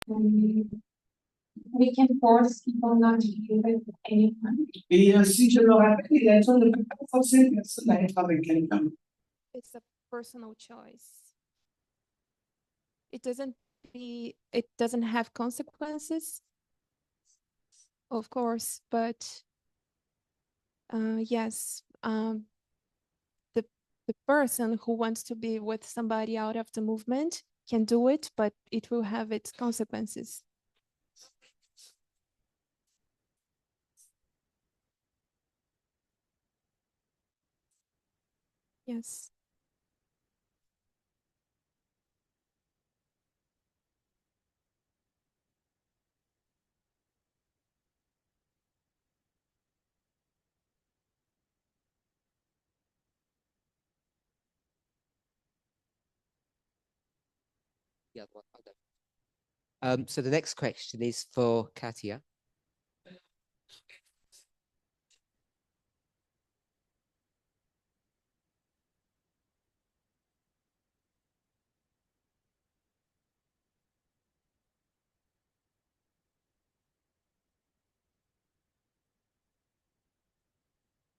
We can force people not to give it anyone. Et si je me rappelle, il a dit on ne peut pas forcer une personne à être avec quelqu'un. It's a personal choice. It doesn't have consequences, of course, but yes, the person who wants to be with somebody out of the movement can do it, but it will have its consequences. Yes. Yeah, well, so the next question is for Katia.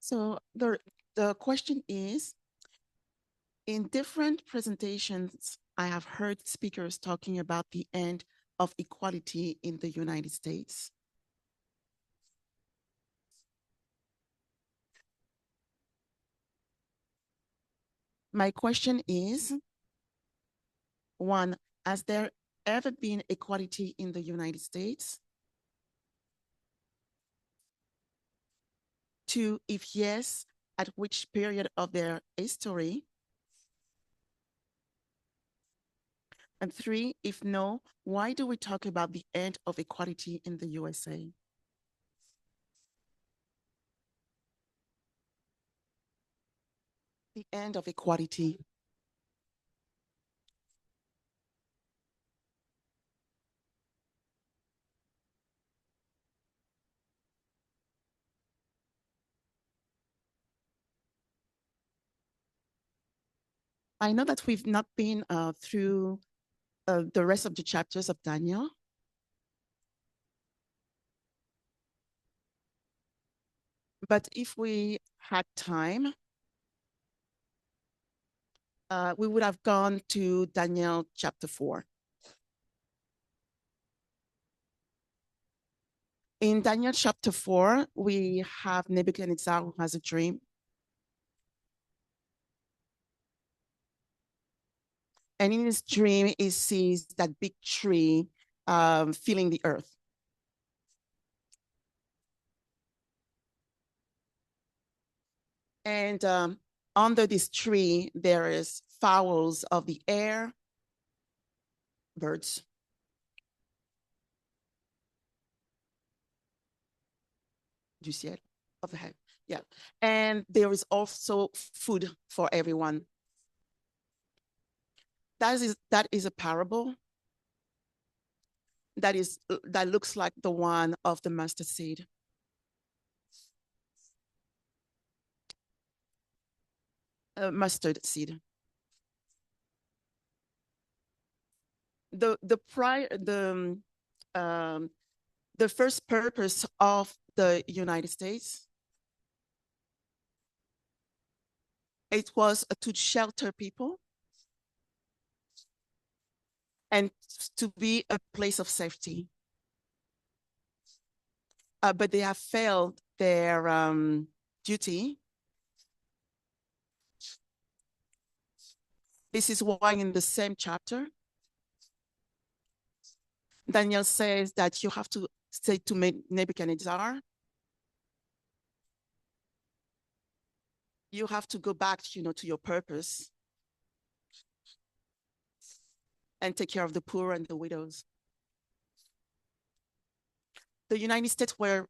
So the question is, in different presentations, I have heard speakers talking about the end of equality in the United States. My question is, one, has there ever been equality in the United States? Two, if yes, at which period of their history? And three, if no, why do we talk about the end of equality in the USA? The end of equality. I know that we've not been through the rest of the chapters of Daniel. But if we had time, we would have gone to Daniel chapter 4. In Daniel chapter 4, we have Nebuchadnezzar who has a dream. And in his dream, he sees that big tree filling the earth. And under this tree, there is fowls of the air, birds. Du ciel, of the heaven, yeah. And there is also food for everyone. That is a parable that looks like the one of the mustard seed. Mustard seed. The first purpose of the United States, it was to shelter people and to be a place of safety. But they have failed their duty. This is why in the same chapter, Daniel says that you have to say to Nebuchadnezzar, you have to go back, to your purpose and take care of the poor and the widows. The United States were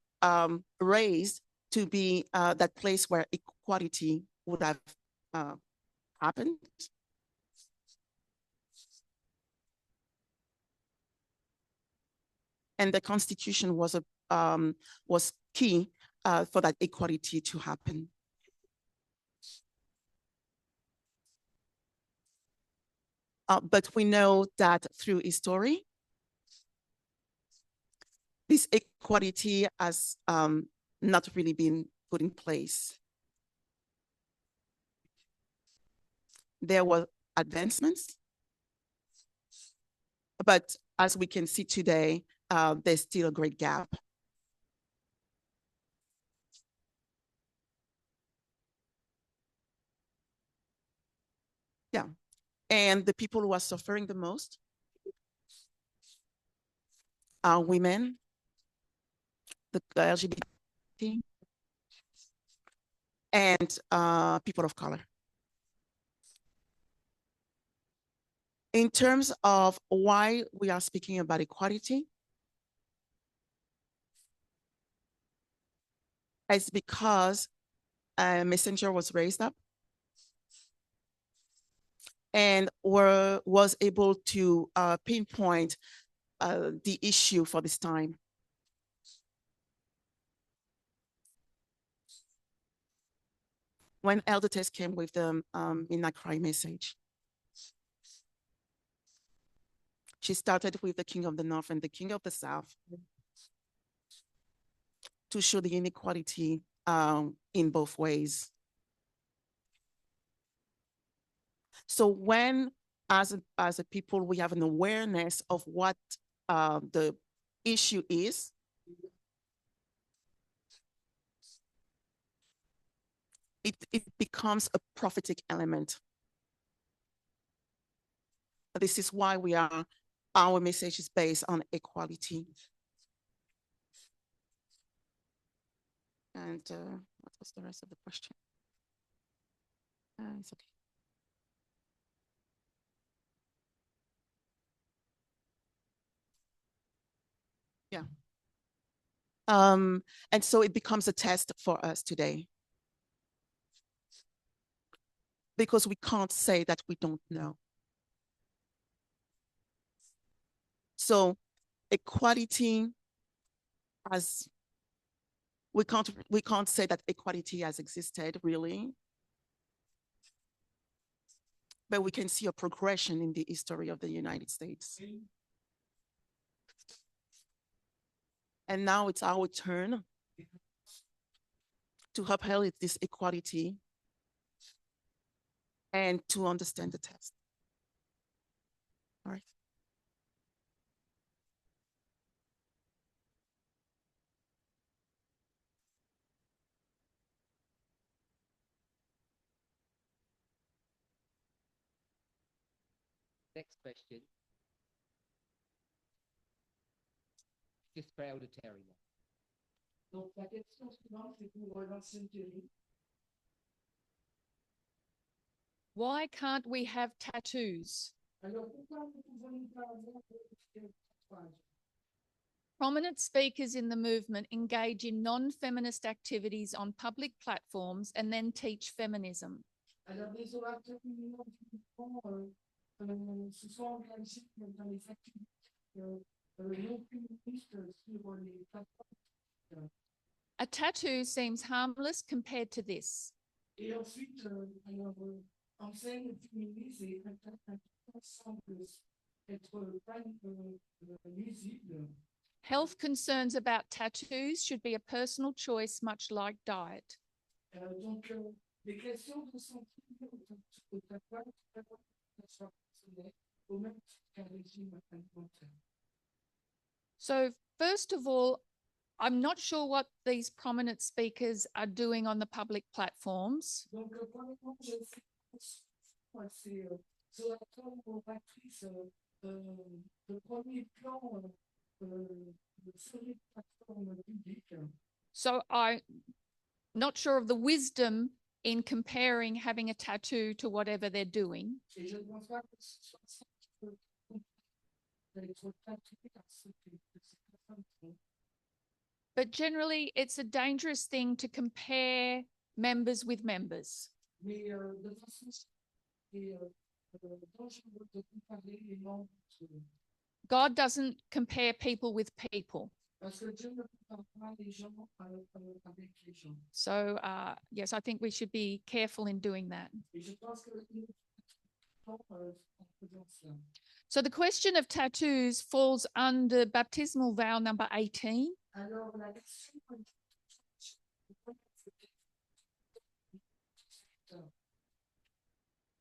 raised to be that place where equality would have happened. And the Constitution was key for that equality to happen. But we know that through history, this equality has not really been put in place. There were advancements, but as we can see today, there's still a great gap. Yeah, and the people who are suffering the most are women, the LGBT, and people of color. In terms of why we are speaking about equality, it's because a messenger was raised up and was able to pinpoint the issue for this time. When Elder Tess came with the Midnight Cry message, she started with the King of the North and the King of the South to show the inequality in both ways. So when, as a people, we have an awareness of what the issue is, it becomes a prophetic element. This is why our message is based on equality. And what was the rest of the question? It's okay. Yeah. And so it becomes a test for us today, because we can't say that we don't know. So equality we can't say that equality has existed really, but we can see a progression in the history of the United States. And now it's our turn to uphold this equality and to understand the text. All right. Next question. Just for Elder Terrie. Donc, la question suivante, c'est pour l'ancienne Terrie. Why can't we have tattoos? Alors, pourquoi nous ne pouvons pas avoir de tatouage? Prominent speakers in the movement engage in non-feminist activities on public platforms and then teach feminism. Alors, les orateurs se sont engagés dans les activités non féministes sur les plateformes. A tattoo seems harmless compared to this. Et ensuite, enseigne féministe et semble être pas nuisible. Health concerns about tattoos should be a personal choice, much like diet. Donc, les questions de santé au tatouage sont personnelles, au même titre qu'un régime alimentaire. So first of all, I'm not sure what these prominent speakers are doing on the public platforms. Donc, premièrement, je sais ces orateurs ou oratrices de premier plan sur les plateformes publiques. So I'm not sure of the wisdom in comparing having a tattoo to whatever they're doing. Et je ne pense pas que ce soit ça qui peut être tatoué à ce que ces personnes font. But generally, it's a dangerous thing to compare members with members. Mais de façon, c'est dangereux de comparer les membres entre eux. God doesn't compare people with people. Parce que Dieu ne compare pas les gens avec les gens. So, yes, I think we should be careful in doing that. Et je pense que nous en faisant cela. So the question of tattoos falls under baptismal vow number 18. Alors, la question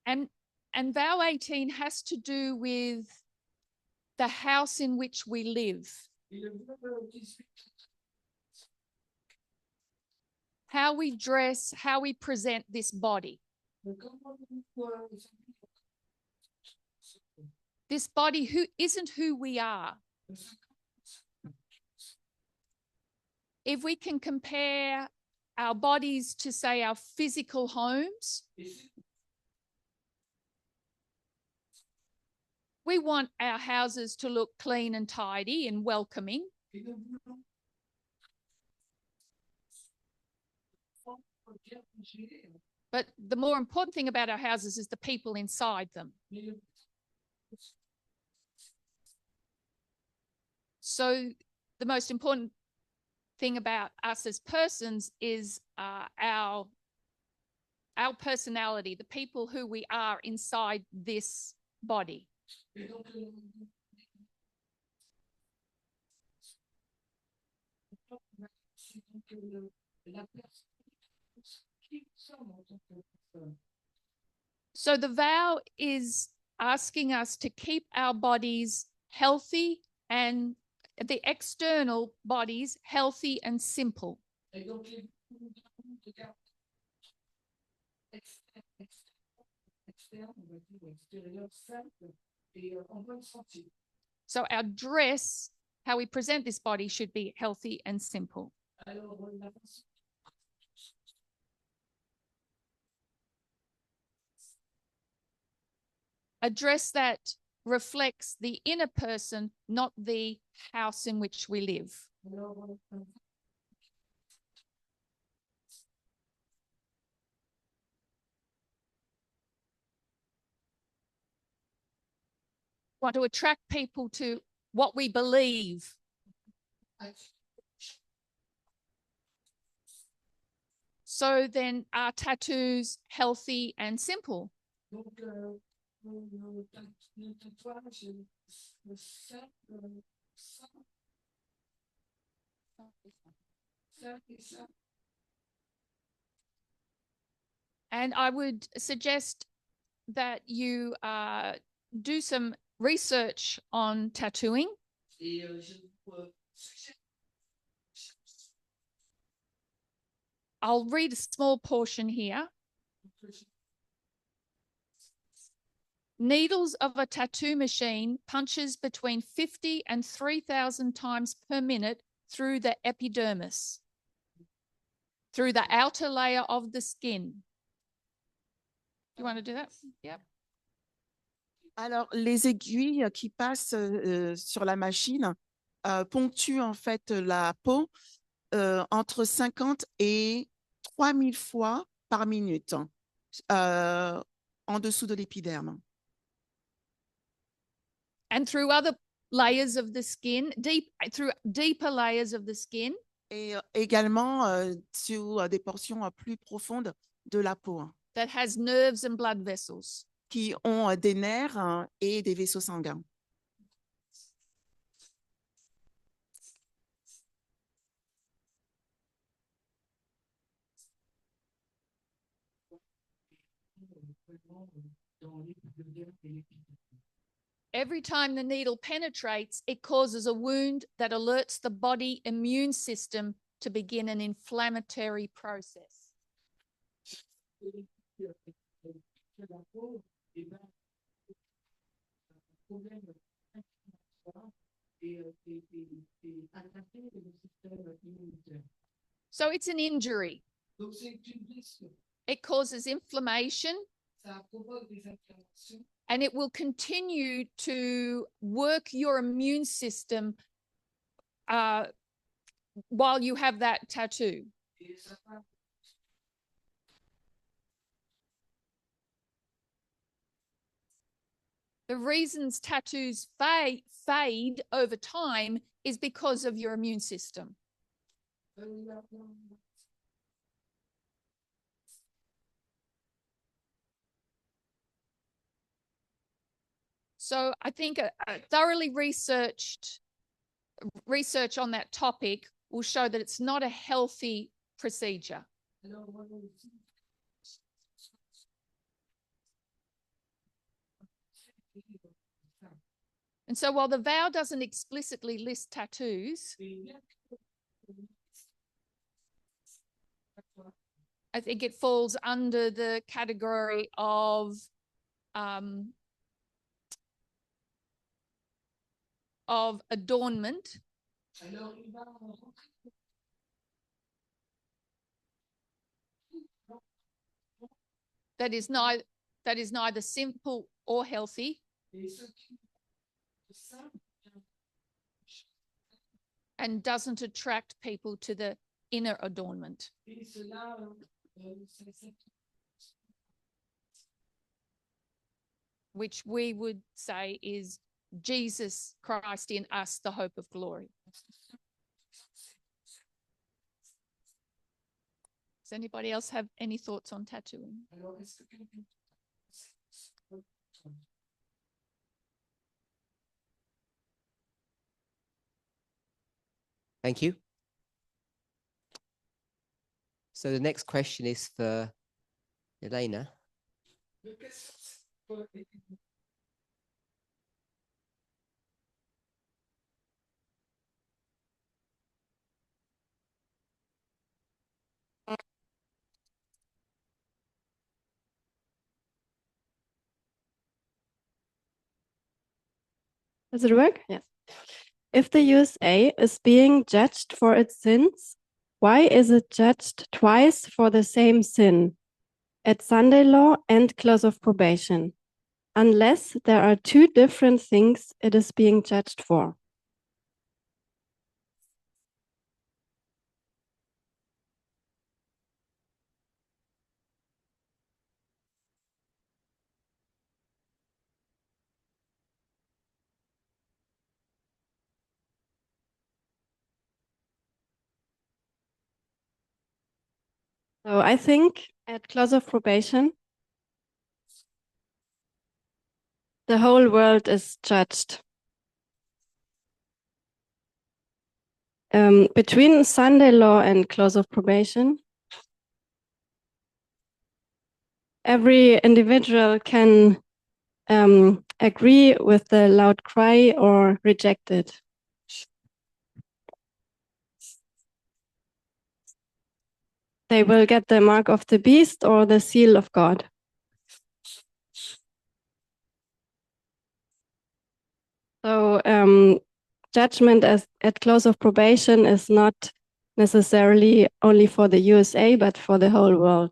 And vow 18 has to do with the house in which we live, et le vœu 18, how we dress, how we present this body. comment nous This body who isn't who we are. If we can compare our bodies to, say, our physical homes, we want our houses to look clean and tidy and welcoming. et nous voulons bien bouger, But the more important thing about our houses is the people inside them. mais le So the most important thing about us as persons is our personality, the people who we are inside this body. et donc la personne qui nous sommes en tant que personne. So the vow is asking us to keep our bodies healthy and the external bodies healthy and simple. Et donc, les de garde externe, on va dire, extérieur, simple et en bonne santé. So our dress, how we present this body, should be healthy and simple. Alors, la façon A dress that reflects the inner person, not the house in which we live. alors, Want to attract people to what we believe. So then are tattoos healthy and simple? donc, le tatouage, le simple, simple et simple. And I would suggest that you do some research on tattooing. Et je vous suggère I'll read a small portion here. que je Needles of a tattoo machine punches between 50 and 3,000 times per minute through the epidermis, through the outer layer of the skin. You want to do that? Yep. Alors, les aiguilles qui passent sur la machine ponctuent en fait la peau entre 50 et 3000 fois par minute en dessous de l'épiderme. And through other layers of the skin, through deeper layers of the skin. Et également sur des portions plus profondes de la peau That has nerves and blood vessels. qui ont des nerfs et des vaisseaux sanguins. dans l'épiderme et l'épiderme. Every time the needle penetrates, it causes a wound that alerts the body immune system to begin an inflammatory process. La peau, et ben, problème et attaquer le système immunitaire. So it's an injury. Donc, c'est une blessure. It causes inflammation Ça provoque des inflammations and it will continue to work your immune system while you have that tattoo. et ça va. The reasons tattoos fade over time is because of your immune system. So I think a thoroughly research on that topic will show that it's not a healthy procedure. And so while the vow doesn't explicitly list tattoos, I think it falls under the category of adornment. That is neither simple or healthy, and doesn't attract people to the inner adornment. Which we would say is Jesus Christ in us, the hope of glory. Does anybody else have any thoughts on tattooing? Thank you. So the next question is for Elena. Does it work? Yes. If the USA is being judged for its sins, why is it judged twice for the same sin at Sunday law and close of probation, unless there are two different things it is being judged for? So I think at close of probation, the whole world is judged. Between Sunday law and close of probation, every individual can agree with the loud cry or reject it. They will get the mark of the beast or the seal of God. So judgment at close of probation is not necessarily only for the USA, but for the whole world.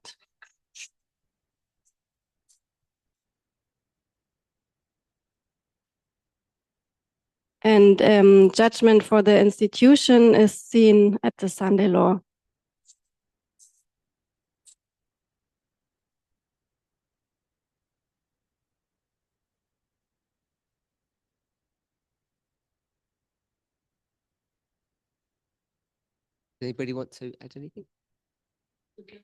And judgment for the institution is seen at the Sunday law. Anybody want to add anything? Okay.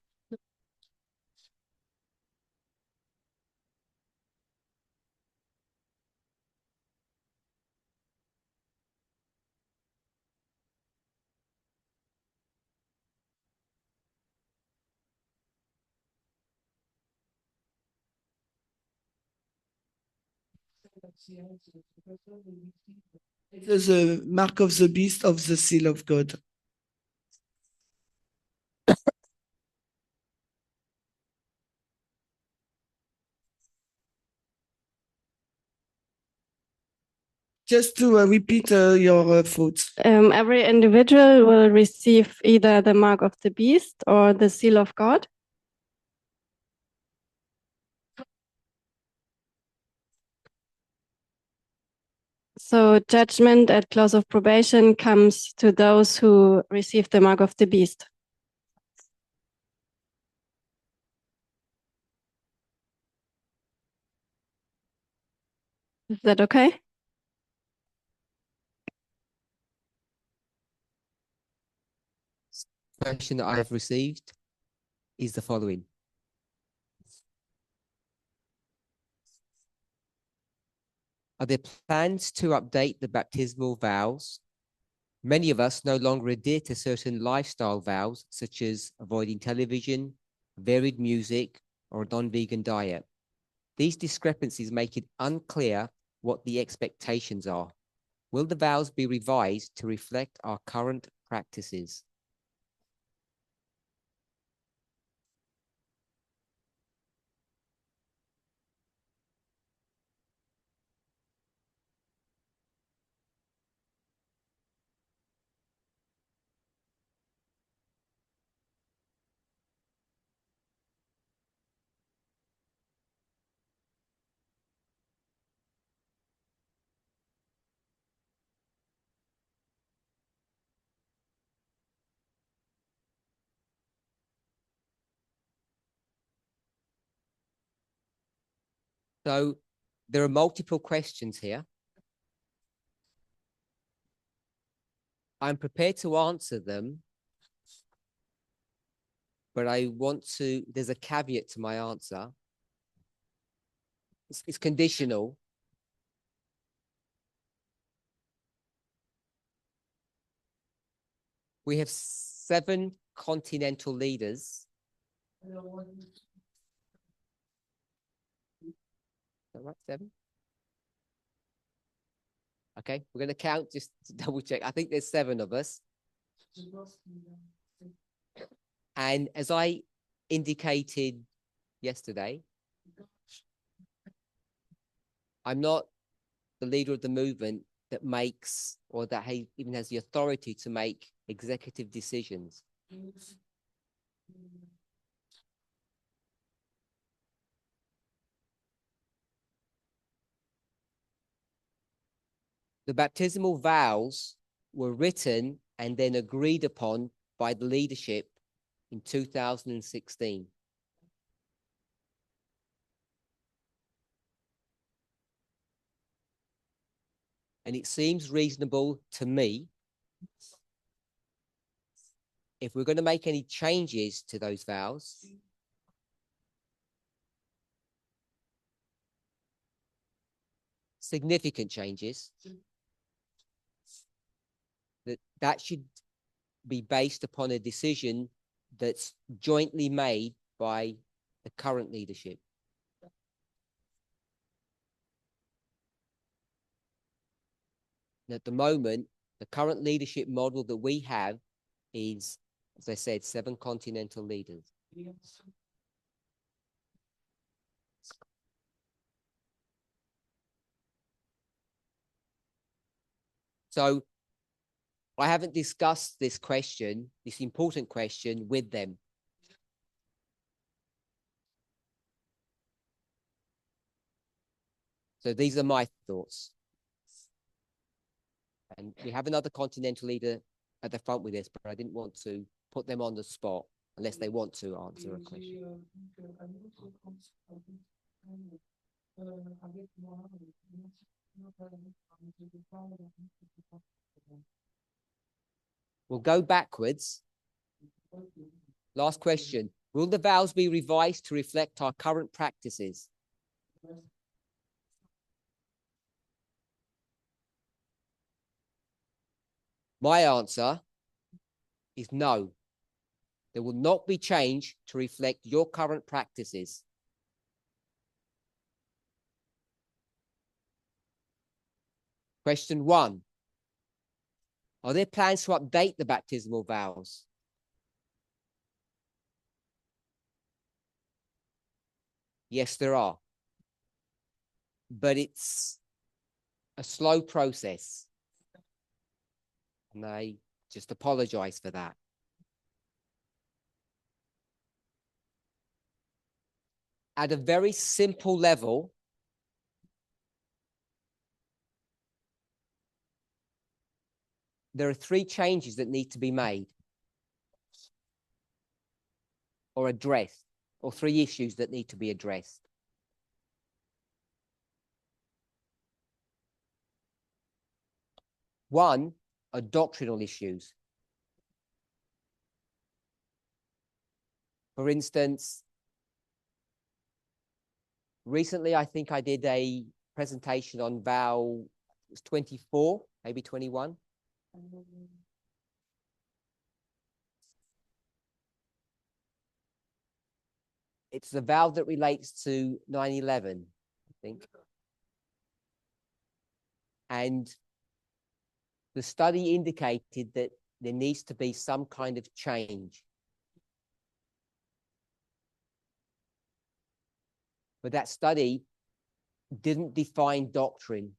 It is a mark of the beast of the seal of God. Just to repeat your thoughts. Every individual will receive either the mark of the beast or the seal of God. So judgment at close of probation comes to those who receive the mark of the beast. Is that okay? Question that I have received is the following. Are there plans to update the baptismal vows? Many of us no longer adhere to certain lifestyle vows, such as avoiding television, varied music, or a non-vegan diet. These discrepancies make it unclear what the expectations are. Will the vows be revised to reflect our current practices? So there are multiple questions here. I'm prepared to answer them, but there's a caveat to my answer. It's conditional. We have 7 continental leaders. Is that right, 7? Okay, we're going to count just to double check. I think there's 7 of us. And as I indicated yesterday, I'm not the leader of the movement that makes or that even has the authority to make executive decisions. The baptismal vows were written and then agreed upon by the leadership in 2016. And it seems reasonable to me, if we're going to make any changes to those vows, significant changes, that should be based upon a decision that's jointly made by the current leadership. And at the moment, the current leadership model that we have is, as I said, 7 continental leaders. So I haven't discussed this question, this important question, with them. So these are my thoughts. And we have another continental leader at the front with us, but I didn't want to put them on the spot unless they want to answer a question. We'll go backwards. Last question. Will the vows be revised to reflect our current practices? My answer is no. There will not be change to reflect your current practices. Question 1. Are there plans to update the baptismal vows? Yes, there are. But it's a slow process. And I just apologize for that. At a very simple level, there are 3 changes that need to be made or addressed, or 3 issues that need to be addressed. One are doctrinal issues. For instance, recently I think I did a presentation on vow, it was 24, maybe 21. It's the vow that relates to 9/11, I think. And the study indicated that there needs to be some kind of change. But that study didn't define doctrine.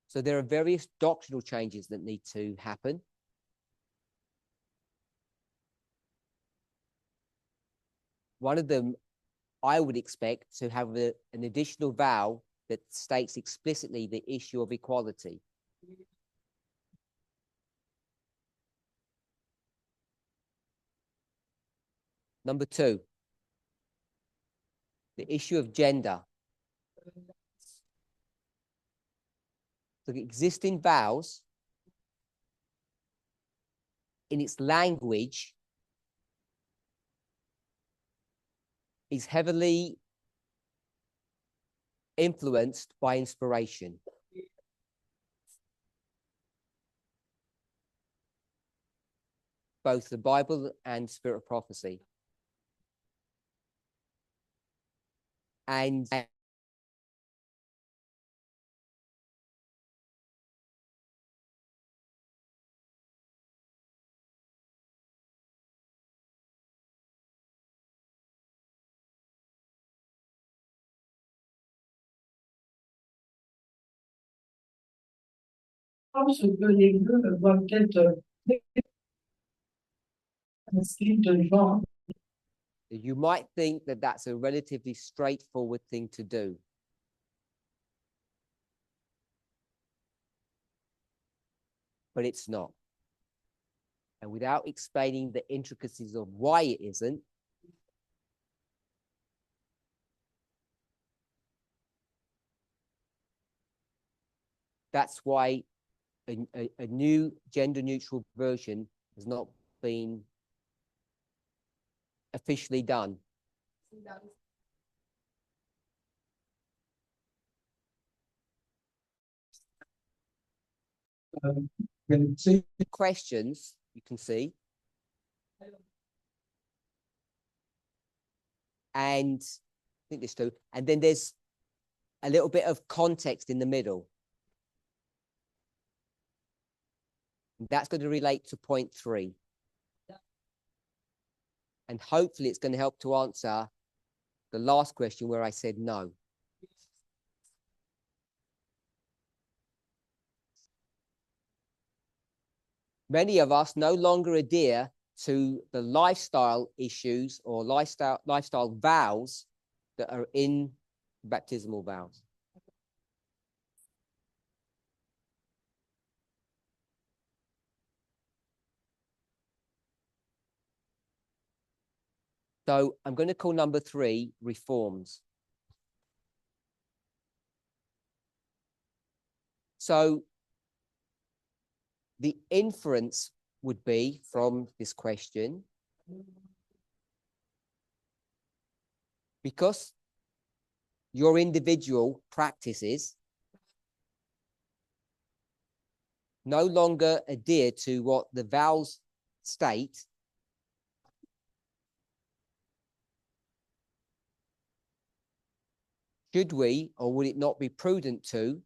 So there are various doctrinal changes that need to happen. One of them, I would expect to have an additional vow that states explicitly the issue of equality. Number two, the issue of gender. The existing vows, in its language, is heavily influenced by inspiration. Both the Bible and Spirit of Prophecy. And pense que les deux doivent être inscrits de genre. you might think that that's a relatively straightforward thing to do. But it's not. And without explaining the intricacies of why it isn't, that's why a new gender-neutral version has not been officially done. Questions, you can see. And I think there's two. And then there's a little bit of context in the middle. That's going to relate to point 3. And hopefully it's going to help to answer the last question where I said no. Many of us no longer adhere to the lifestyle issues or lifestyle vows that are in baptismal vows. So I'm going to call number 3 reforms. So the inference would be from this question, because your individual practices no longer adhere to what the vows state, should we, or would it not be prudent to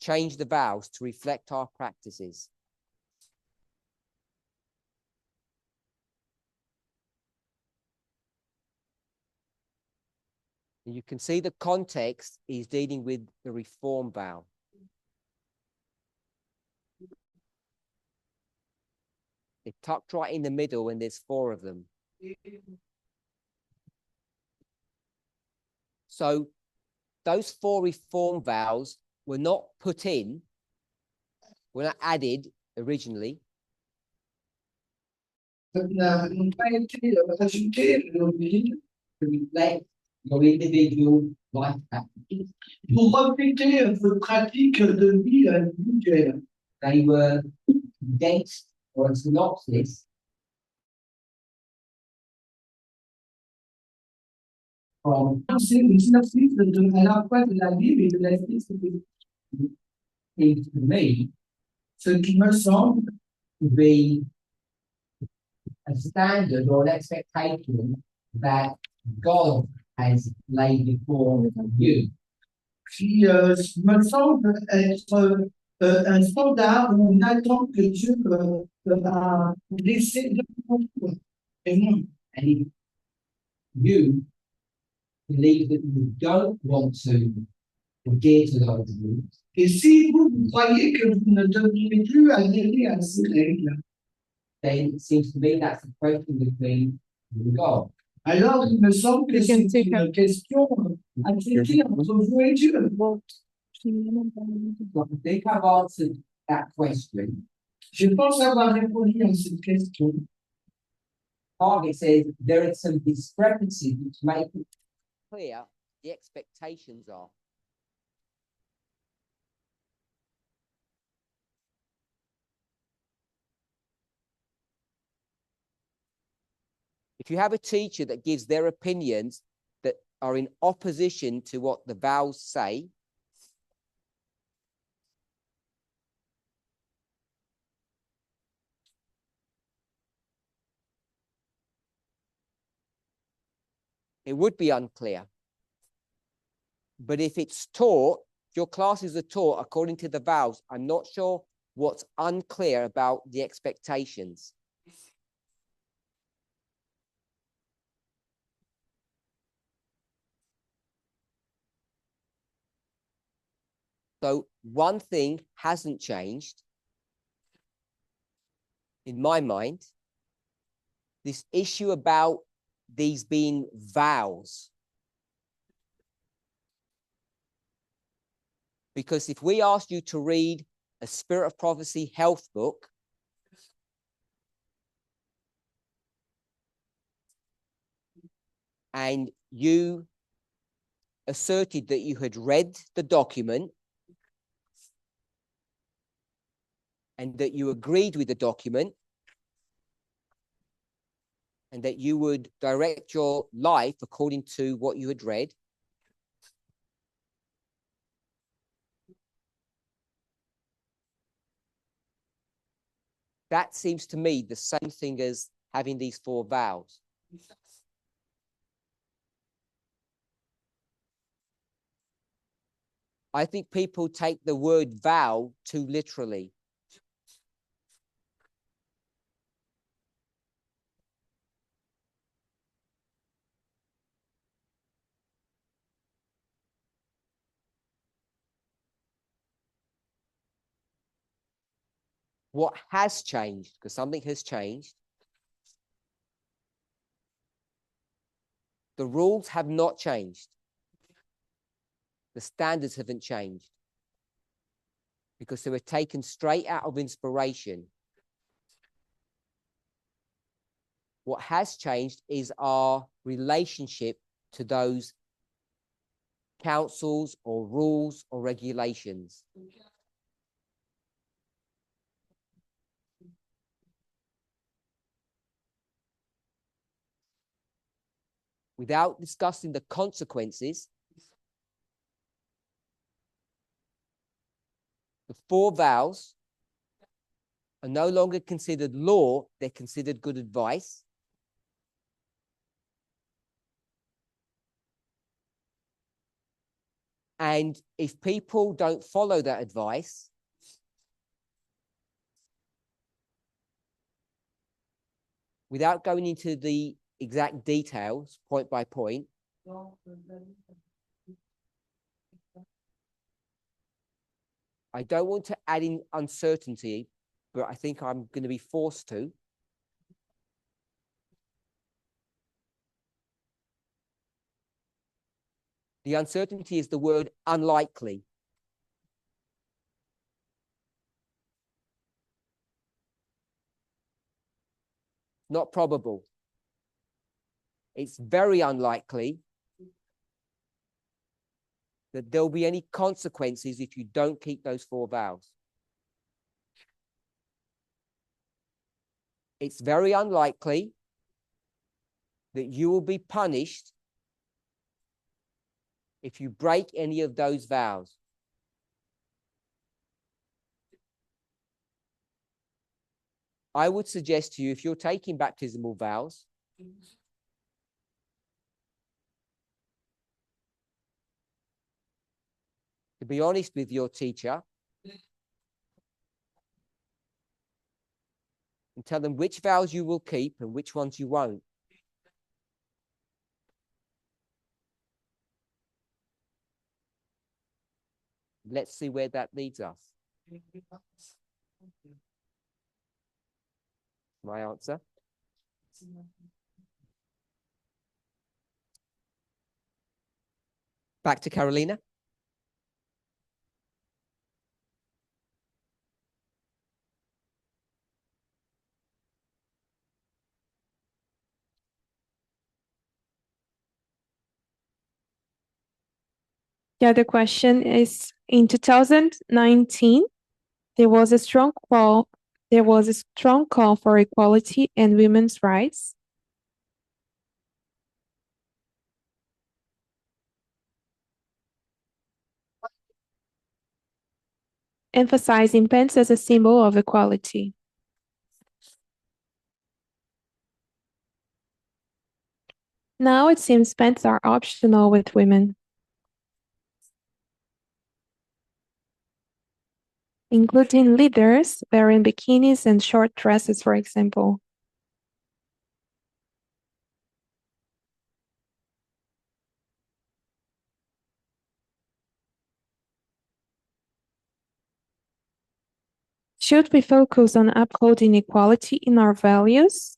change the vows to reflect our practices? And you can see the context is dealing with the reform vow. They're tucked right in the middle and there's 4 of them. So those 4 reform vows were not put in, were not added originally. N'ont pas été ajoutés l'origine Reflect your individual life practices. pour refléter vos pratiques de vie individuelle. They were condensed or a synopsis C'est une synopsis à la fois de la Bible et de la Bible. Et mais, ce qui me semble to be a standard or an expectation that God has laid before you. Qui me semble être un standard ou une attente que Dieu a laissé devant toi. Et non. And you believe that you don't want to adhere to those rules. Et si vous croyez que vous ne devriez plus adhérer à ces règles, then it seems to me that's a question between you and God. Alors, il me semble que c'est une question à traiter entre vous et Dieu. So I think I've answered that question. Je pense avoir répondu à cette question. Target says there are some discrepancies which make it clear the expectations are. If you have a teacher that gives their opinions that are in opposition to what the vows say, it would be unclear. But if it's taught, if your classes are taught according to the vows, I'm not sure what's unclear about the expectations. So one thing hasn't changed in my mind, this issue about these being vows. Because if we asked you to read a Spirit of Prophecy health book, and you asserted that you had read the document and that you agreed with the document and that you would direct your life according to what you had read, that seems to me the same thing as having these 4 vows. I think people take the word vow too literally. What has changed, because something has changed, the rules have not changed. The standards haven't changed because they were taken straight out of inspiration. What has changed is our relationship to those councils or rules or regulations. Without discussing the consequences, the 4 vows are no longer considered law, they're considered good advice. And if people don't follow that advice, without going into the exact details, point by point, I don't want to add in uncertainty, but I think I'm going to be forced to. The uncertainty is the word unlikely. Not probable. It's very unlikely that there'll be any consequences if you don't keep those 4 vows. It's very unlikely that you will be punished if you break any of those vows. I would suggest to you, if you're taking baptismal vows, to be honest with your teacher and tell them which vows you will keep and which ones you won't. Let's see where that leads us. My answer. Back to Carolina. Yeah, the question is, in 2019, there was a strong call for equality and women's rights. Emphasizing pants as a symbol of equality. Now it seems pants are optional with women, including leaders wearing bikinis and short dresses, for example. Should we focus on upholding equality in our values?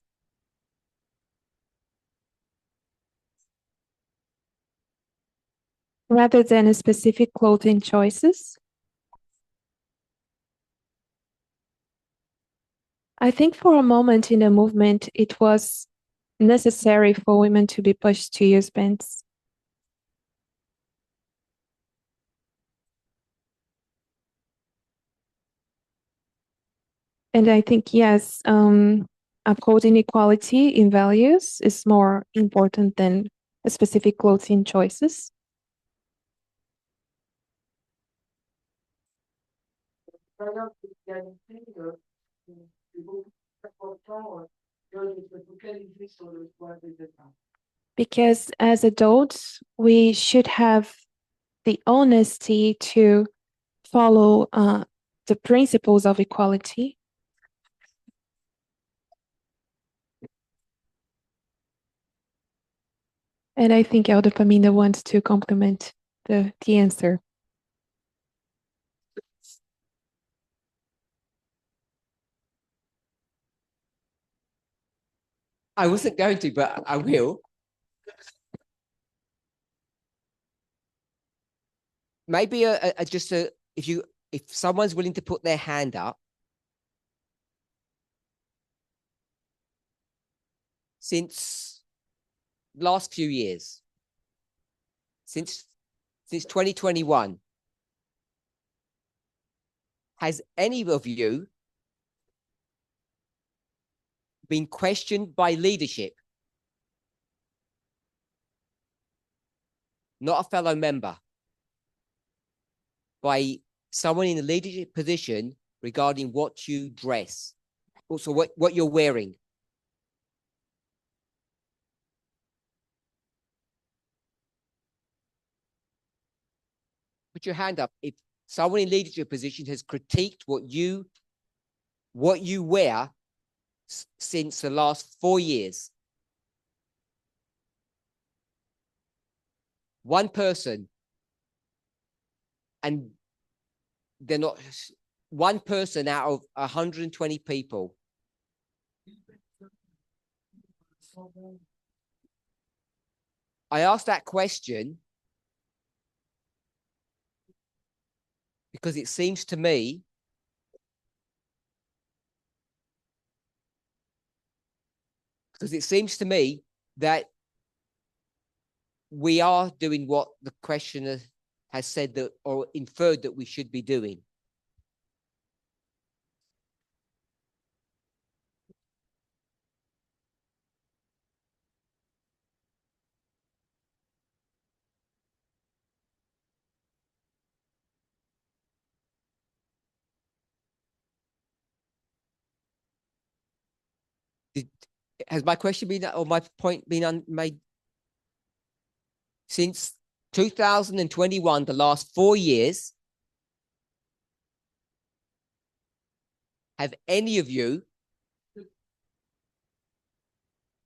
Rather than specific clothing choices? I think for a moment in the movement, it was necessary for women to be pushed to use pants. And I think, yes, upholding equality in values is more important than specific clothing choices. Because as adults, we should have the honesty to follow the principles of equality. And I think Elder Parminder wants to complement the answer. I wasn't going to, but I will. Maybe if someone's willing to put their hand up. Since last few years, since 2021, has any of you been questioned by leadership? Not a fellow member, by someone in a leadership position regarding what you dress, also what you're wearing. Put your hand up if someone in leadership position has critiqued what you wear since the last 4 years. One person, and they're not one person out of 120 people. I asked that question because it seems to me that we are doing what the questioner has said that, or inferred that we should be doing. Has my question been, or my point been made? Since 2021, the last 4 years, have any of you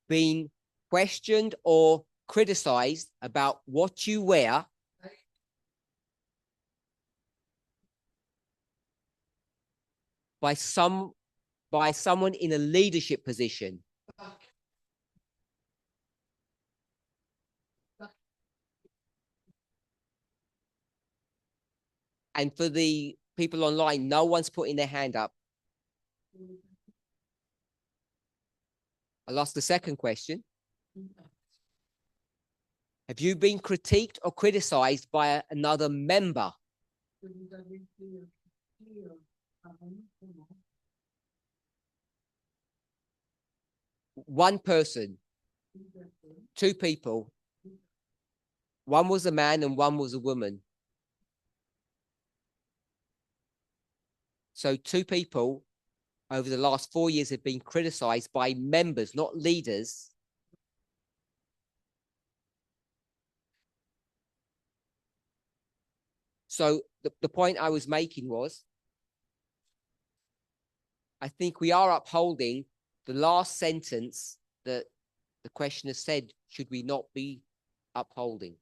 been questioned or criticized about what you wear by someone in a leadership position? And for the people online, no one's putting their hand up. I'll ask the second question. Have you been critiqued or criticized by another member? One person, two people. One was a man and one was a woman. So two people over the last 4 years have been criticized by members, not leaders. So the point I was making was, I think we are upholding the last sentence that the questioner said, should we not be upholding?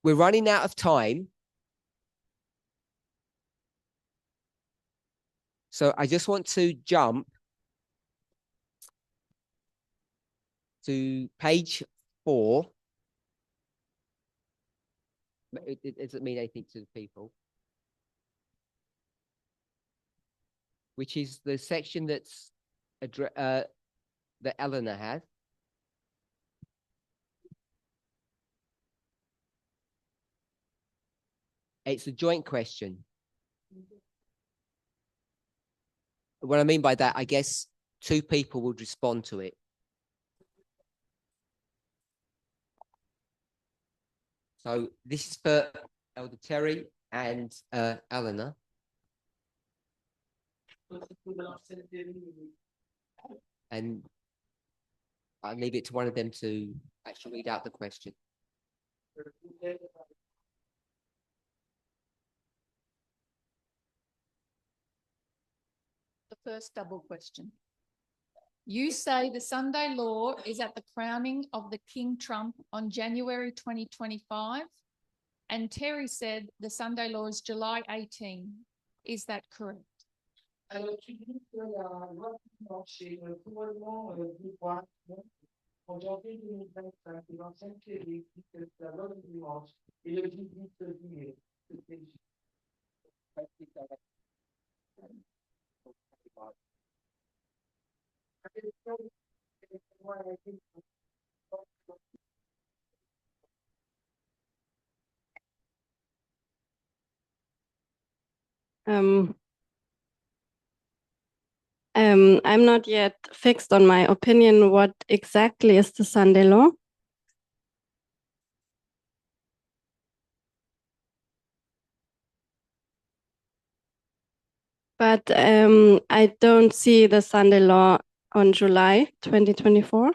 We're running out of time. So I just want to jump to page 4. It doesn't mean anything to the people. Which is the section that's that Elena has. It's a joint question. What I mean by that, I guess two people would respond to it. So this is for Elder Terrie and Elena. And I'll leave it to one of them to actually read out the question. The first double question. You say the Sunday law is at the crowning of the King Trump on January 2025, and Terrie said the Sunday law is July 18. Is that correct? Alors, tu dis que la loi dimanche est le couronnement du roi en janvier 2025 et l'ancienne Terrie dit que la loi du dimanche et le 18 juillet. I'm not yet fixed on my opinion what exactly is the Sunday law. But I don't see the Sunday law on July 2024.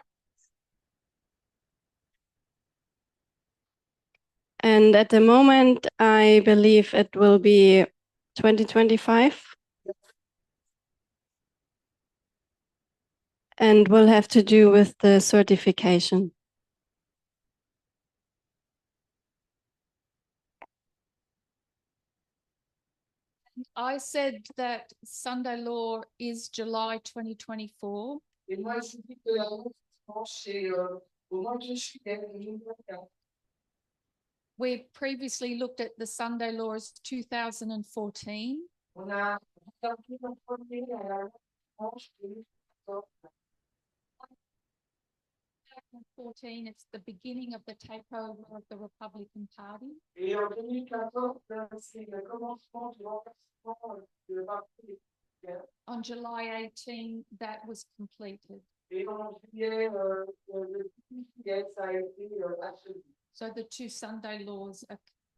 And at the moment, I believe it will be 2025. And will have to do with the certification. I said that Sunday law is July 2024. Et moi, je dis que la loi dimanche est au mois de juillet 2024. We previously looked at the Sunday law as 2014. On a sorti le premier à la loi dimanche 2014. 2014, it's the beginning of the takeover of the Republican Party. Et en 2014, c'est le commencement du renversement de la partie. On July 18, that was completed. Et en juillet, le 6 juillet, ça a été achevé. So the two Sunday laws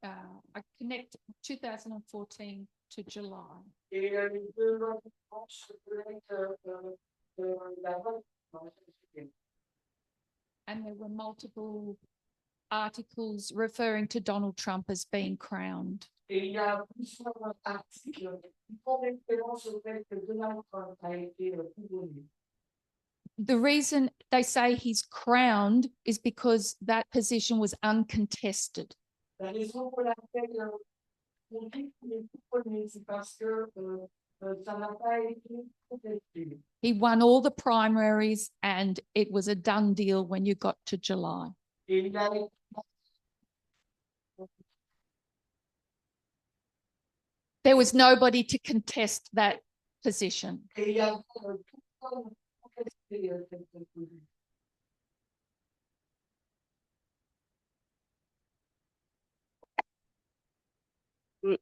are connect 2014 to July. Et les deux autres tranches se connectent la vote. And there were multiple articles referring to Donald Trump as being crowned. Et il y a plusieurs articles qui font référence au fait que Donald Trump a été couronné. The reason they say he's crowned is because that position was uncontested. La raison pour laquelle on dit qu'il est couronné, c'est parce que ça n'a pas été contesté. He won all the primaries and it was a done deal when you got to July. Et il a There was nobody to contest that position. et il y a contesté cette position.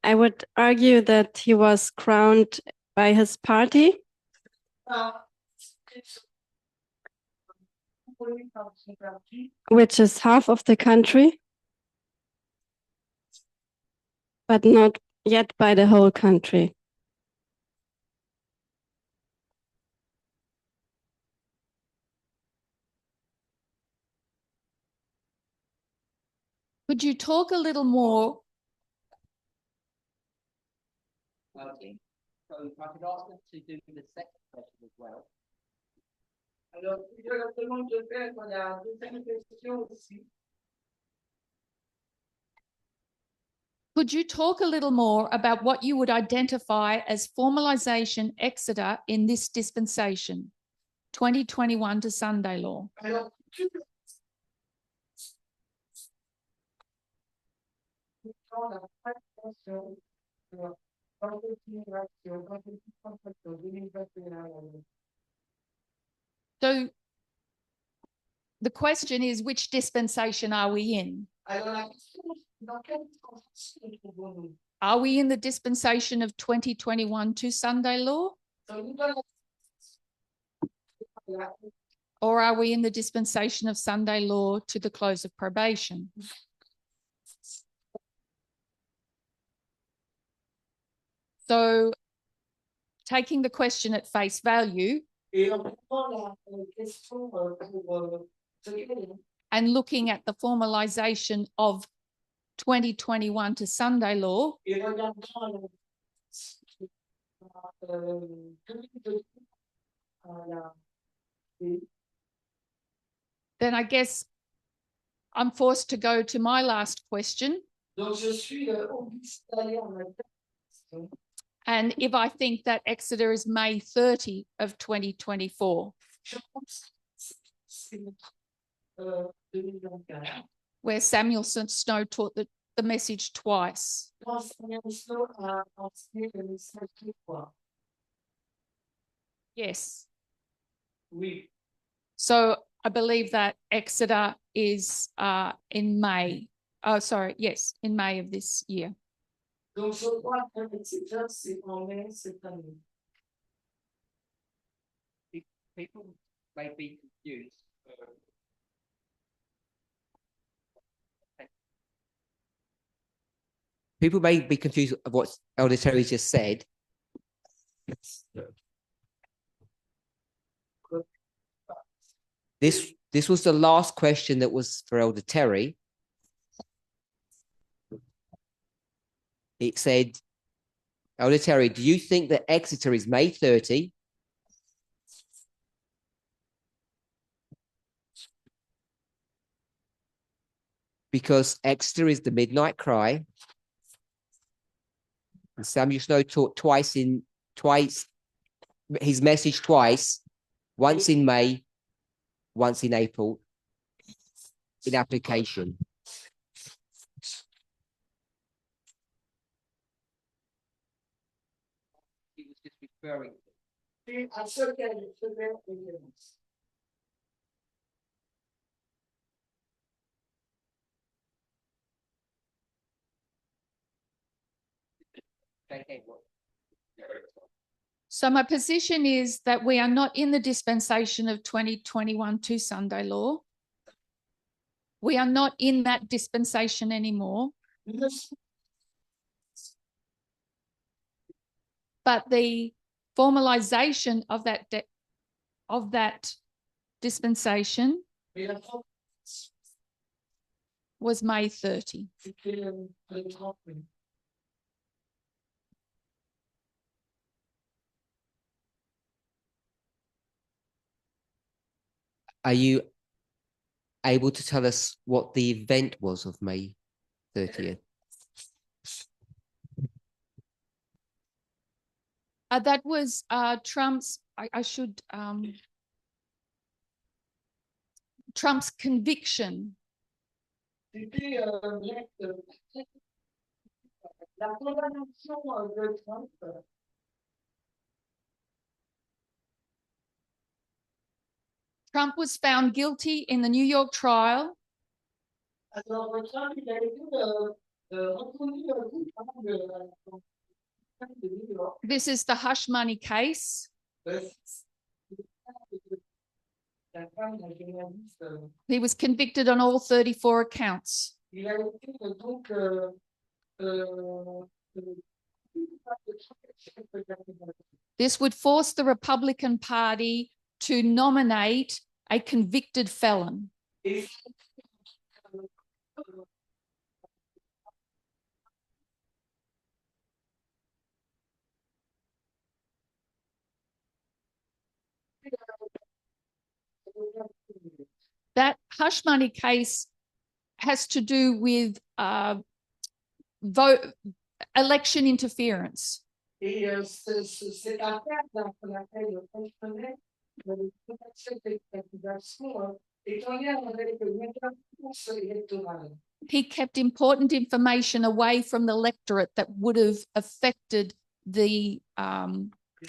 I would argue that he was crowned by his party, which is half of the country, but not yet by the whole country. Could you talk a little more? Okay. So I could ask them to do the second question as well. Alors, je leur demande de faire la deuxième question aussi. Could you talk a little more about what you would identify as formalization exeter in this dispensation, 2021 to Sunday law? Alors, la présentation So the question is, which dispensation are we in? Alors, la question, dans quelle transition trouvons-nous? Are we in the dispensation of 2021 to Sunday law? Sommes-nous dans la Or are we in the dispensation of Sunday law to the close of probation? So taking the question at face value Et en prenant la question pour ce qu'elle est, and looking at the formalization of 2021 to Sunday law, et regardant then I guess I'm forced to go to my last question. donc je suis obligée d'aller en même temps. And if I think that Exeter is May 30 of 2024, Je pense que c'est 2024. where Samuel Snow taught the message twice. Quand Samuel Snow a enseigné le message deux fois. Yes. Oui. So I believe that Exeter is in May. Oh, sorry. Yes, in May of this year. Donc, je crois que l'Exeter, c'est en mai cette année. People may be confused. People may be confused of what Elder Terrie just said. This was the last question that was for Elder Terrie. It said, Elder Terrie, do you think that Exeter is May 30? Because Exeter is the midnight cry. And Samuel Snow taught his message twice, once in May, once in April, in application. He was just referring to. Et à ce qu'elle faisait référence. So my position is that we are not in the dispensation of 2021 to Sunday law. We are not in that dispensation anymore. But the formalization of that dispensation was May 30. Are you able to tell us what the event was of May 30th? That was Trump's, Trump's conviction. Trump was found guilty in the New York trial. This is the hush money case. He was convicted on all 34 accounts. This would force the Republican Party to nominate a convicted felon. That hush money case has to do with election interference. He kept important information away from the electorate that would have affected the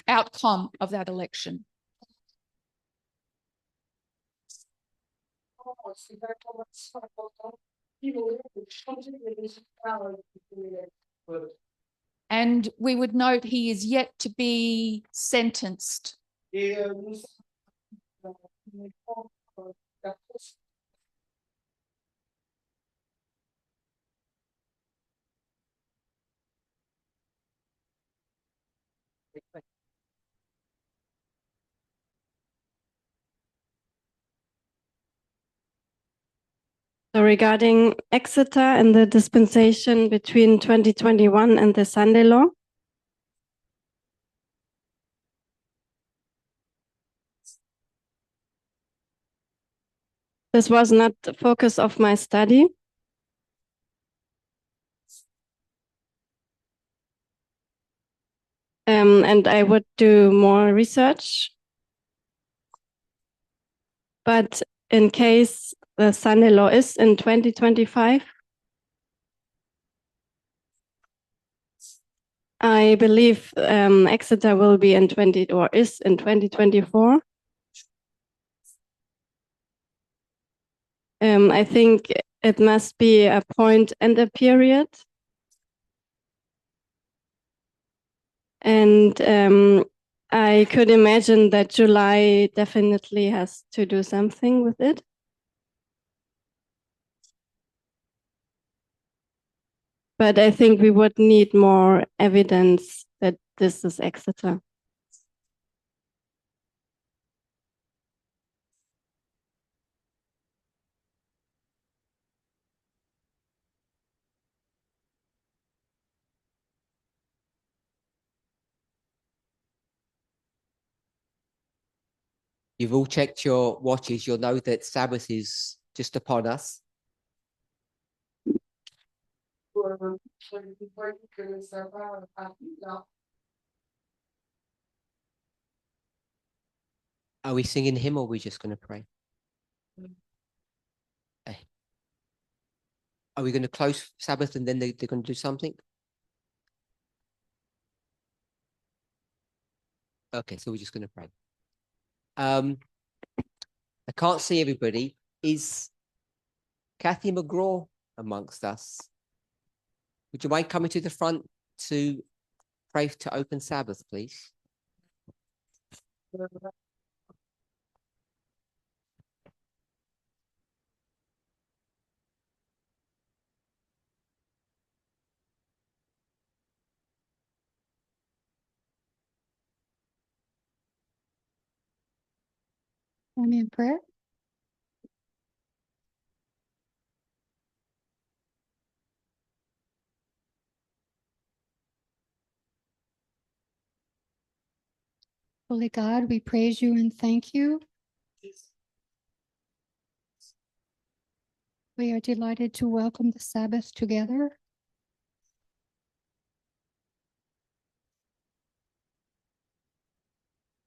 outcome of that election. And we would note he is yet to be sentenced. So regarding Exeter and the dispensation between 2021 and the Sunday law, this was not the focus of my study. And I would do more research. But in case the Sunday law is in 2025, I believe Exeter will be in 2024. I think it must be a point and a period. And I could imagine that July definitely has to do something with it. But I think we would need more evidence that this is Exeter. You've all checked your watches. You'll know that Sabbath is just upon us. Are we singing hymn or are we just going to pray? Are we going to close Sabbath and then they're going to do something? Okay, so we're just going to pray. I can't see everybody. Is Katia McGraw amongst us? Would you mind coming to the front to pray to open Sabbath, please? Join me in prayer. Holy God, we praise you and thank you. We are delighted to welcome the Sabbath together.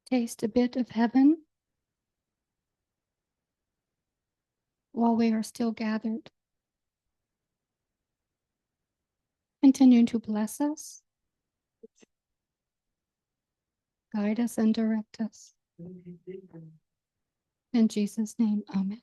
Taste a bit of heaven while we are still gathered. Continue to bless us, guide us, and direct us. In Jesus' name, amen.